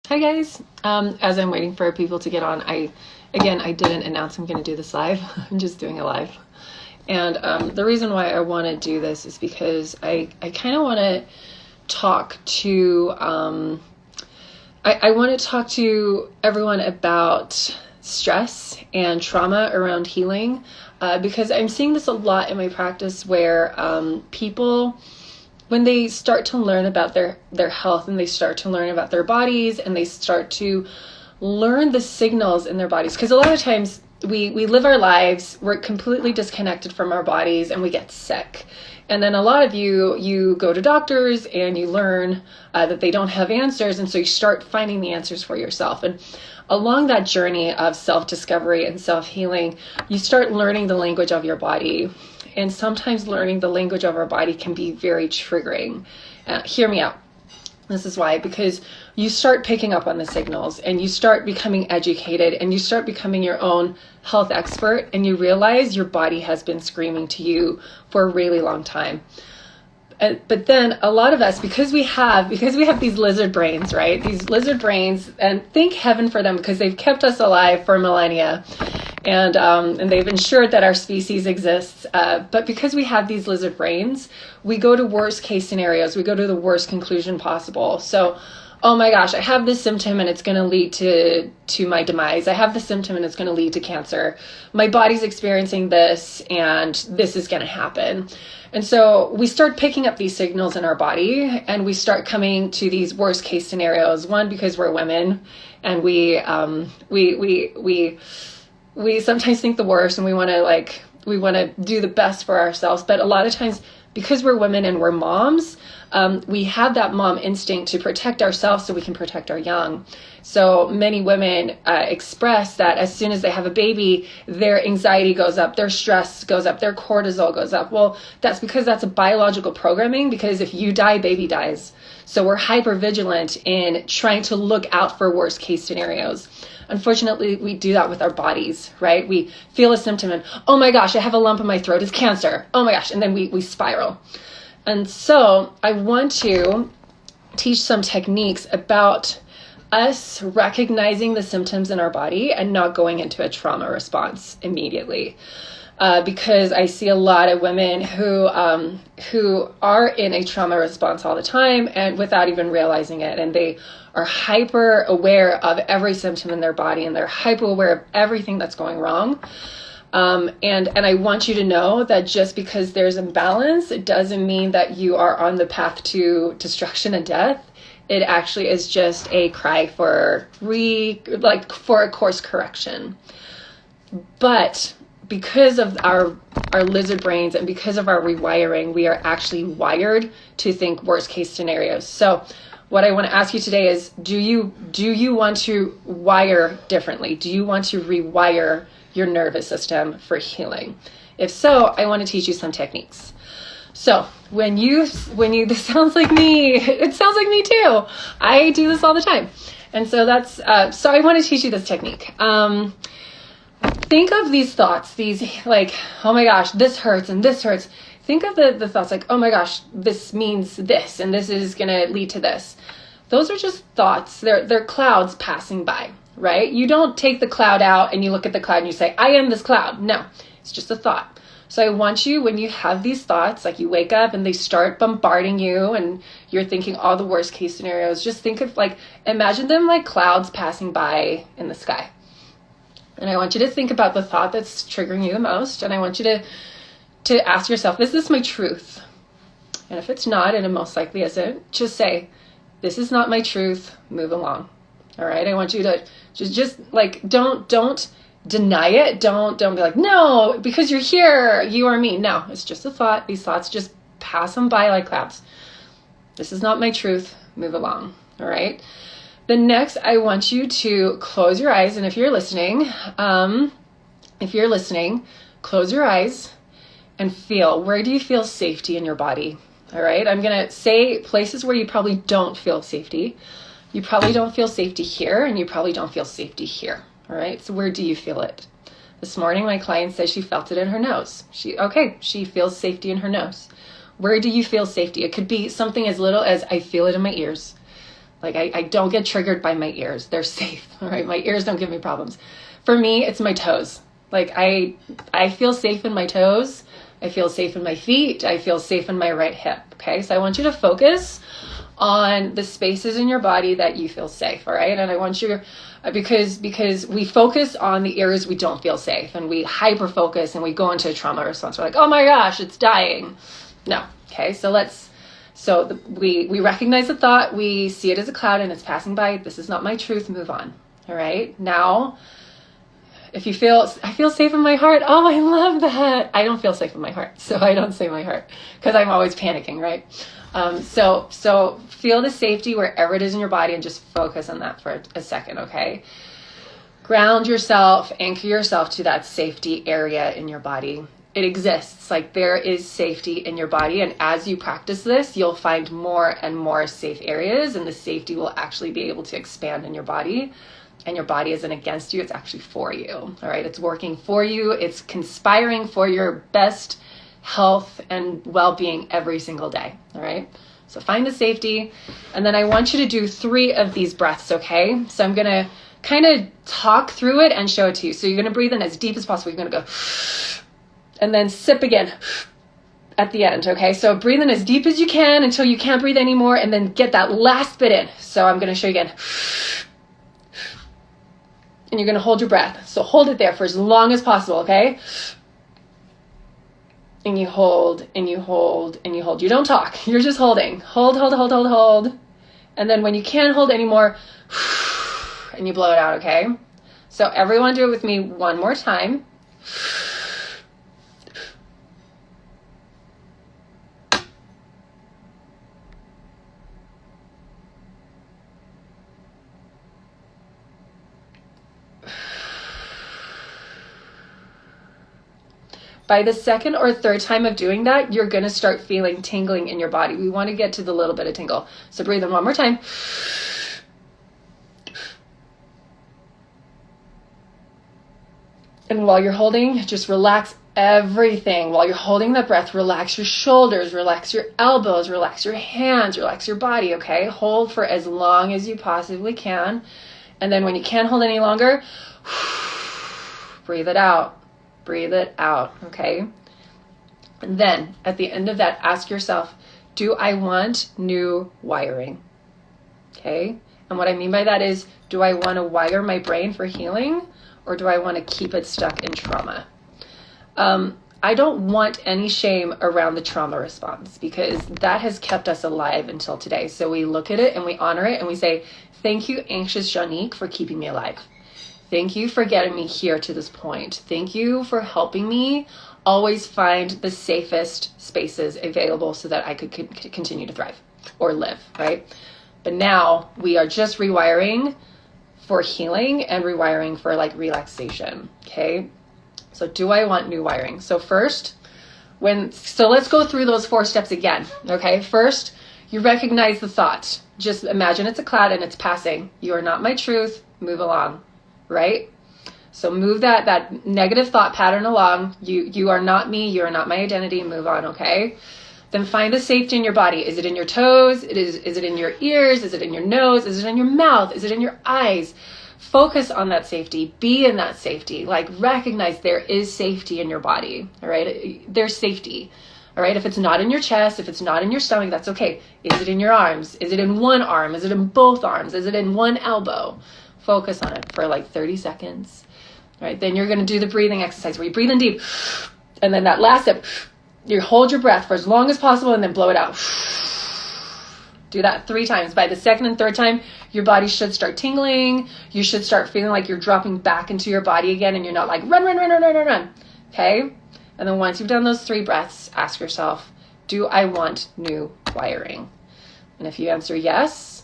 Hi guys. As I'm waiting for people to get on, I didn't announce I'm going to do this live. I'm just doing it live. And the reason why I want to do this is because I kind of want to talk to I want to talk to everyone about stress and trauma around healing, because I'm seeing this a lot in my practice where people, when they start to learn about their health and they start to learn about their bodies and they start to learn the signals in their bodies, because a lot of times we live our lives, we're completely disconnected from our bodies and we get sick. And then a lot of you go to doctors and you learn that they don't have answers. And so you start finding the answers for yourself. And along that journey of self-discovery and self-healing, you start learning the language of your body. And sometimes learning the language of our body can be very triggering. Hear me out. This is why, because you start picking up on the signals and you start becoming educated and you start becoming your own health expert, and you realize your body has been screaming to you for a really long time. But then a lot of us, because we have these lizard brains, right? These lizard brains, and thank heaven for them, because they've kept us alive for millennia. And they've ensured that our species exists. But because we have these lizard brains, we go to worst case scenarios. We go to the worst conclusion possible. So, oh my gosh, I have this symptom and it's going to lead to my demise. I have the symptom and it's going to lead to cancer. My body's experiencing this and this is going to happen. And so we start picking up these signals in our body and we start coming to these worst case scenarios. One, because we're women and we sometimes think the worst and we want to do the best for ourselves. But a lot of times, because we're women and we're moms, we have that mom instinct to protect ourselves so we can protect our young. So many women express that as soon as they have a baby, their anxiety goes up, their stress goes up, their cortisol goes up. Well, that's because that's a biological programming, because if you die, baby dies. So we're hyper vigilant in trying to look out for worst case scenarios. Unfortunately, we do that with our bodies, right? We feel a symptom and, oh my gosh, I have a lump in my throat, it's cancer. Oh my gosh, and then we spiral. And so I want to teach some techniques about us recognizing the symptoms in our body and not going into a trauma response immediately. Because I see a lot of women who are in a trauma response all the time and without even realizing it. And they are hyper aware of every symptom in their body and they're hyper aware of everything that's going wrong. And I want you to know that just because there's imbalance, it doesn't mean that you are on the path to destruction and death. It actually is just a cry for a course correction. But because of our lizard brains and because of our rewiring, we are actually wired to think worst case scenarios. So what I want to ask you today is, do you want to wire differently? Do you want to rewire your nervous system for healing? If so, I want to teach you some techniques. So when you this sounds like me, it sounds like me too. I do this all the time. And so that's, so I want to teach you this technique. Think of these thoughts, these like, oh my gosh, this hurts and this hurts. Think of the thoughts like, oh my gosh, this means this and this is going to lead to this. Those are just thoughts. They're clouds passing by, right? You don't take the cloud out and you look at the cloud and you say, I am this cloud. No, it's just a thought. So I want you, when you have these thoughts, like you wake up and they start bombarding you and you're thinking all the worst case scenarios, just think of imagine them like clouds passing by in the sky. And I want you to think about the thought that's triggering you the most. And I want you to ask yourself, is this my truth? And if it's not, and it most likely isn't, just say, this is not my truth, move along. All right. I want you to just don't deny it. Don't be like, no, because you're here, you are me. No, it's just a thought. These thoughts just pass them by like clouds. This is not my truth, move along. All right. The next, I want you to close your eyes. And if you're listening, close your eyes and feel, where do you feel safety in your body? All right. I'm going to say places where you probably don't feel safety. You probably don't feel safety here and you probably don't feel safety here. All right. So where do you feel it? This morning, my client says she felt it in her nose. She feels safety in her nose. Where do you feel safety? It could be something as little as I feel it in my ears. Like I don't get triggered by my ears. They're safe, all right? My ears don't give me problems. For me, it's my toes. Like I feel safe in my toes. I feel safe in my feet. I feel safe in my right hip, okay? So I want you to focus on the spaces in your body that you feel safe, all right? And I want you, because we focus on the areas we don't feel safe, and we hyper focus and we go into a trauma response. We're like, oh my gosh, it's dying. No, okay? So we recognize the thought, we see it as a cloud and it's passing by. This is not my truth, move on, all right? Now, if you feel, I feel safe in my heart. Oh, I love that. I don't feel safe in my heart, so I don't say my heart because I'm always panicking, right? So feel the safety wherever it is in your body and just focus on that for a second, okay? Ground yourself, anchor yourself to that safety area in your body. It exists, like there is safety in your body, and as you practice this, you'll find more and more safe areas, and the safety will actually be able to expand in your body. And your body isn't against you, it's actually for you, all right? It's working for you, it's conspiring for your best health and well-being every single day, all right? So find the safety, and then I want you to do 3 of these breaths, okay? So I'm gonna kind of talk through it and show it to you. So you're gonna breathe in as deep as possible. You're gonna go, and then sip again at the end, okay? So breathe in as deep as you can until you can't breathe anymore, and then get that last bit in. So I'm gonna show you again. And you're going to hold your breath. So hold it there for as long as possible, okay? And you hold, and you hold, and you hold. You don't talk. You're just holding. Hold, hold, hold, hold, hold. And then when you can't hold anymore, and you blow it out, okay? So everyone do it with me one more time. By the second or third time of doing that, you're going to start feeling tingling in your body. We want to get to the little bit of tingle. So breathe in one more time. And while you're holding, just relax everything. While you're holding that breath, relax your shoulders, relax your elbows, relax your hands, relax your body, okay? Hold for as long as you possibly can. And then when you can't hold any longer, breathe it out. Breathe it out, okay? And then at the end of that, ask yourself, do I want new wiring? Okay? And what I mean by that is, do I want to wire my brain for healing, or do I want to keep it stuck in trauma? I don't want any shame around the trauma response, because that has kept us alive until today. So we look at it and we honor it and we say, thank you, anxious Janique, for keeping me alive. Thank you for getting me here to this point. Thank you for helping me always find the safest spaces available so that I could continue to thrive or live, right? But now we are just rewiring for healing and rewiring for like relaxation, okay? So do I want new wiring? So first, so let's go through those 4 steps again, okay? First, you recognize the thought. Just imagine it's a cloud and it's passing. You are not my truth, move along. Right? So move that negative thought pattern along. You are not me. You are not my identity. Move on, okay? Then find the safety in your body. Is it in your toes? Is it in your ears? Is it in your nose? Is it in your mouth? Is it in your eyes? Focus on that safety. Be in that safety. Like, recognize there is safety in your body, all right? There's safety, all right? If it's not in your chest, if it's not in your stomach, that's okay. Is it in your arms? Is it in one arm? Is it in both arms? Is it in one elbow? Focus on it for like 30 seconds. All right, then you're going to do the breathing exercise where you breathe in deep. And then that last step, you hold your breath for as long as possible and then blow it out. Do that 3 times. By the second and third time, your body should start tingling. You should start feeling like you're dropping back into your body again and you're not like run, run, run, run, run, run, run. Okay? And then once you've done those 3 breaths, ask yourself, do I want new wiring? And if you answer yes,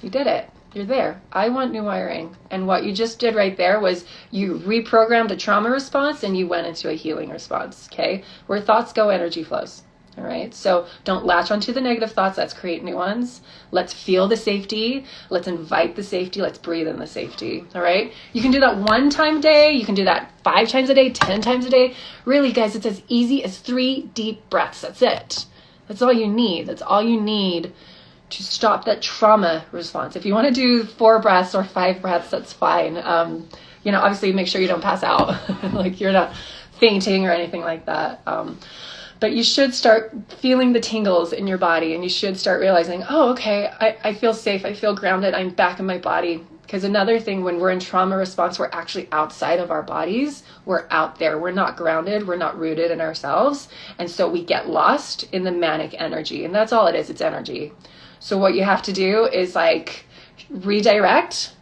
you did it. You're there. I want new wiring. And what you just did right there was you reprogrammed a trauma response and you went into a healing response, okay? Where thoughts go, energy flows, all right? So don't latch onto the negative thoughts. Let's create new ones. Let's feel the safety. Let's invite the safety. Let's breathe in the safety, all right? You can do that 1 time a day. You can do that 5 times a day, 10 times a day. Really, guys, it's as easy as 3 deep breaths. That's it. That's all you need. That's all you need to stop that trauma response. If you want to do 4 breaths or 5 breaths, that's fine. Obviously make sure you don't pass out, like you're not fainting or anything like that. But you should start feeling the tingles in your body, and you should start realizing, oh, okay, I feel safe. I feel grounded. I'm back in my body. Because another thing, when we're in trauma response, we're actually outside of our bodies. We're out there. We're not grounded. We're not rooted in ourselves. And so we get lost in the manic energy. And that's all it is. It's energy. So what you have to do is like redirect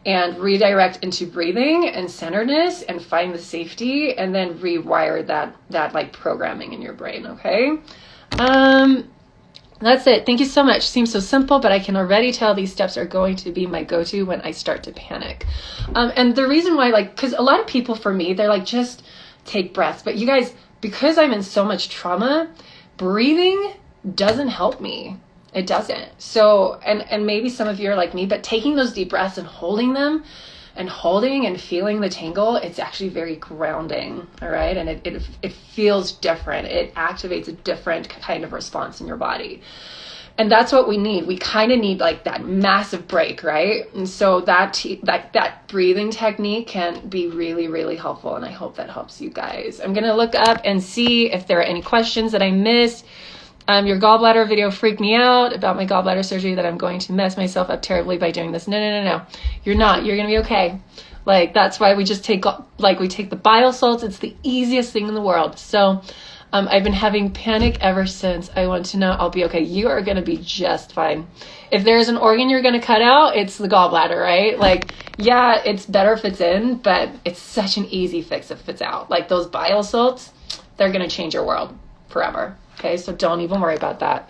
into breathing and centeredness and find the safety, and then rewire that like programming in your brain. Okay. That's it. Thank you so much. Seems so simple, but I can already tell these steps are going to be my go-to when I start to panic. And the reason why, because a lot of people, for me, they're like, just take breaths. But you guys, because I'm in so much trauma, breathing doesn't help me. It doesn't. So, and maybe some of you are like me, but taking those deep breaths and holding them and feeling the tingle, it's actually very grounding. All right. And it feels different. It activates a different kind of response in your body. And that's what we need. We kind of need like that massive break, right? And so that breathing technique can be really, really helpful. And I hope that helps you guys. I'm going to look up and see if there are any questions that I missed. Your gallbladder video freaked me out about my gallbladder surgery, that I'm going to mess myself up terribly by doing this. No. You're not. You're going to be okay. Like, that's why we just take the bile salts. It's the easiest thing in the world. So I've been having panic ever since. I want to know I'll be okay. You are going to be just fine. If there's an organ you're going to cut out, it's the gallbladder, right? Like, yeah, it's better if it's in, but it's such an easy fix if it's out. Like those bile salts, they're going to change your world forever. Okay, so don't even worry about that.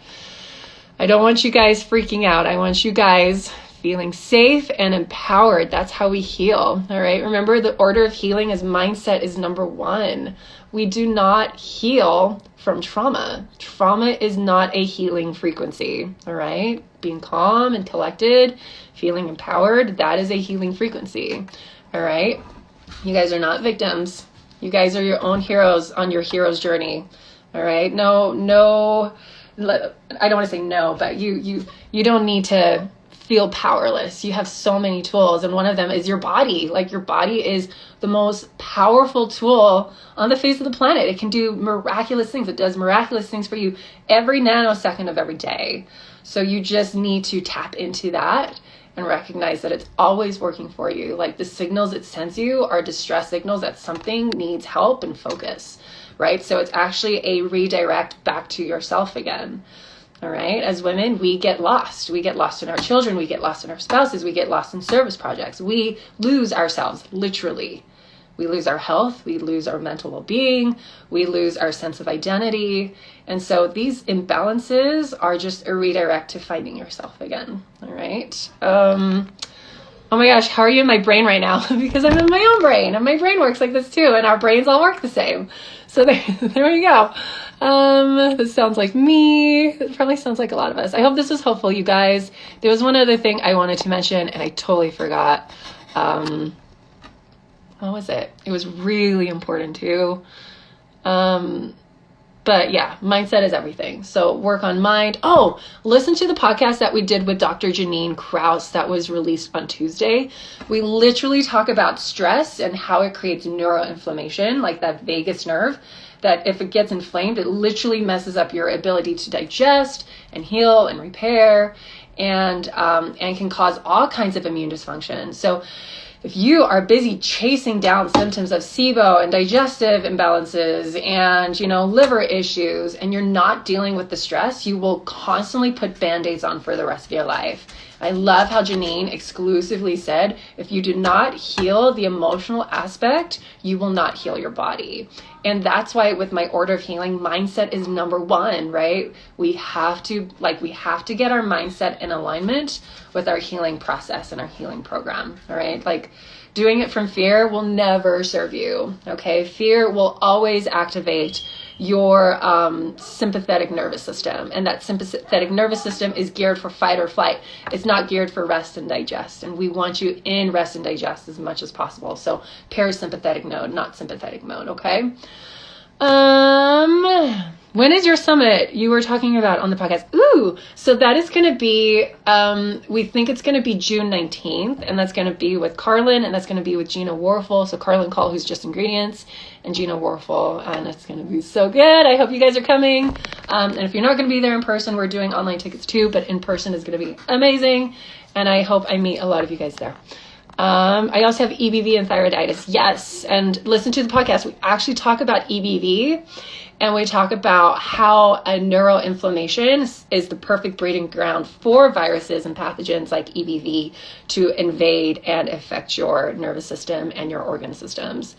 I don't want you guys freaking out. I want you guys feeling safe and empowered. That's how we heal. All right. Remember, the order of healing is mindset is number 1. We do not heal from trauma. Trauma is not a healing frequency. All right. Being calm and collected, feeling empowered, that is a healing frequency. All right. You guys are not victims. You guys are your own heroes on your hero's journey. All right. No, I don't want to say no, but you don't need to feel powerless. You have so many tools, and one of them is your body. Like, your body is the most powerful tool on the face of the planet. It can do miraculous things. It does miraculous things for you every nanosecond of every day. So you just need to tap into that and recognize that it's always working for you. Like, the signals it sends you are distress signals that something needs help and focus. Right? So it's actually a redirect back to yourself again. All right. As women, we get lost. We get lost in our children. We get lost in our spouses. We get lost in service projects. We lose ourselves, literally. We lose our health. We lose our mental well-being. We lose our sense of identity. And so these imbalances are just a redirect to finding yourself again. All right. Oh my gosh, how are you in my brain right now? Because I'm in my own brain, and my brain works like this too, and our brains all work the same. So there you go. This sounds like me. It probably sounds like a lot of us. I hope this was helpful, you guys. There was one other thing I wanted to mention, and I totally forgot. What was it? It was really important too. But yeah, mindset is everything. So work on mind. Oh, listen to the podcast that we did with Dr. Janine Krause that was released on Tuesday. We literally talk about stress and how it creates neuroinflammation, like that vagus nerve, that if it gets inflamed, it literally messes up your ability to digest and heal and repair, and can cause all kinds of immune dysfunction. So if you are busy chasing down symptoms of SIBO and digestive imbalances and, liver issues, and you're not dealing with the stress, you will constantly put Band-Aids on for the rest of your life. I love how Janine exclusively said, if you do not heal the emotional aspect, you will not heal your body. And that's why with my order of healing, mindset is number 1, right? We have to get our mindset in alignment with our healing process and our healing program, all right? Like, doing it from fear will never serve you, okay? Fear will always activate your sympathetic nervous system, and that sympathetic nervous system is geared for fight or flight. It's not geared for rest and digest, and we want you in rest and digest as much as possible. So parasympathetic mode, not sympathetic mode, okay? When is your summit you were talking about on the podcast? Ooh, so that is going to be, we think it's going to be June 19th, and that's going to be with Carlin, and that's going to be with Gina Warfel. So Carlin Call, who's Just Ingredients, and Gina Warfel, and it's going to be so good. I hope you guys are coming. And if you're not going to be there in person, we're doing online tickets too, but in person is going to be amazing. And I hope I meet a lot of you guys there. I also have EBV and thyroiditis. Yes. And listen to the podcast. We actually talk about EBV, and we talk about how a neuroinflammation is the perfect breeding ground for viruses and pathogens like EBV to invade and affect your nervous system and your organ systems.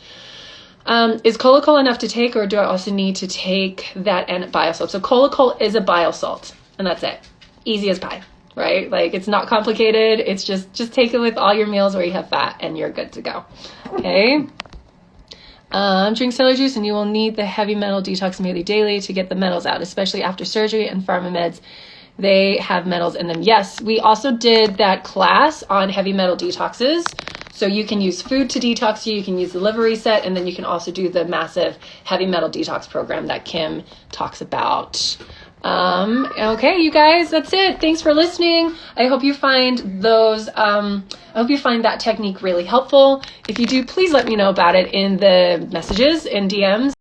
Is Colocol enough to take, or do I also need to take that and biosalt? So Colocol is a biosalt, and that's it. Easy as pie, right? Like, it's not complicated. It's just take it with all your meals where you have fat, and you're good to go. Okay. Drink celery juice, and you will need the heavy metal detox smoothie daily to get the metals out, especially after surgery and pharma meds. They have metals in them. Yes, we also did that class on heavy metal detoxes. So you can use food to detox you can use the liver reset, and then you can also do the massive heavy metal detox program that Kim talks about. Okay, you guys, that's it. Thanks for listening. I hope you find those, I hope you find that technique really helpful. If you do, please let me know about it in the messages and DMs.